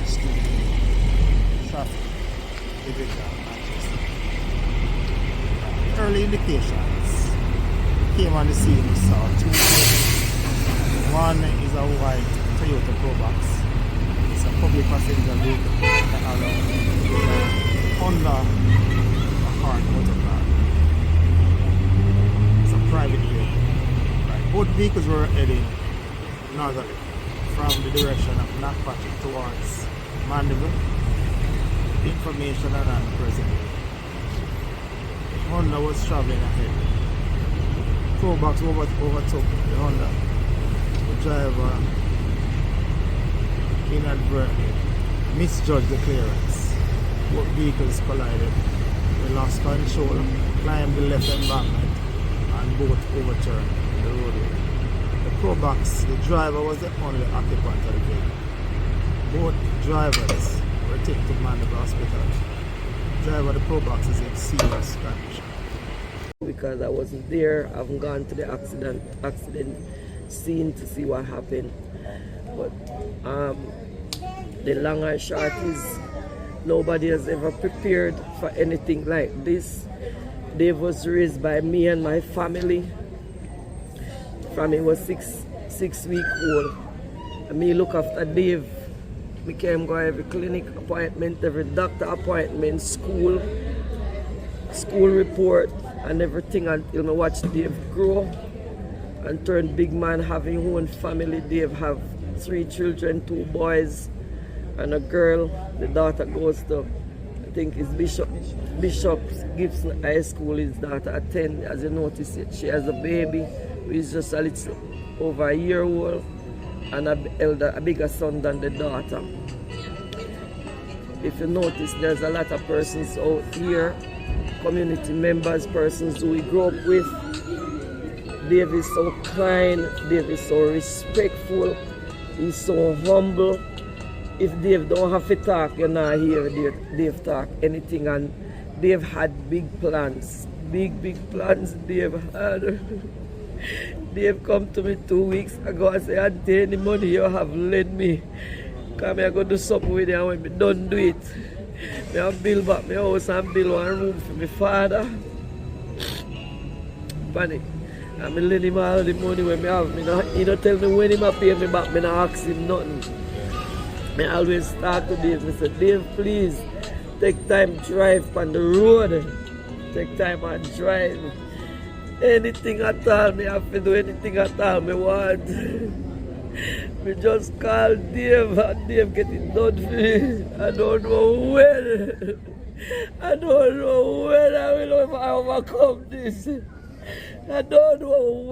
attached to traffic division of Manchester. Early indications came on the scene. We saw two vehicles. One is a white Toyota Probox. It's a public passenger vehicle that allows Honda a hard motor car. It's a private vehicle. Right. Both vehicles were heading northerly from the direction of Knockpatching towards Mandeville. Information and present. Honda was traveling ahead. Probox overtook the Honda. The driver inadvertently misjudged the clearance. Both vehicles collided. They lost control, climbed the left embankment, and both overturned the roadway. The Probox, the driver was the only occupant of the vehicle. Both drivers were taken to Mandeville Hospital. The driver of the Probox is in serious condition. Because I wasn't there, I haven't gone to the accident scene to see what happened. But the long and short is nobody has ever prepared for anything like this. Dave was raised by me and my family. From he was six weeks old. And me look after Dave. Me came go every clinic appointment, every doctor appointment, school report and everything until I watch Dave grow and turn big man, having his own family. Dave have 3 children, 2 boys and a girl. The daughter goes to, I think it's Bishop Gibson High School. His daughter attend. As you notice, she has a baby who is just a little over a year old and a bigger son than the daughter. If you notice, there's a lot of persons out here, community members, persons who we grew up with. Dave is so kind, Dave is so respectful, he's so humble. If Dave don't have to talk, you're not hear Dave talk anything. And Dave had big plans, big plans Dave had. Dave come to me 2 weeks ago and say, "Auntie, any money you have lend me, come here, go do something with it, and when me done do it, me have build back my house and build one room for my father." Panic. And me lend him all the money when me have. He don't tell me when he pay me back, me not ask him nothing. I always talk to Dave. I say, "Dave, please, take time drive on the road. Take time and drive. Anything at all, me have to do anything at all me want." Me just call Dave and Dave get it done for me. I don't know when. I don't know when I will overcome this. I don't know when.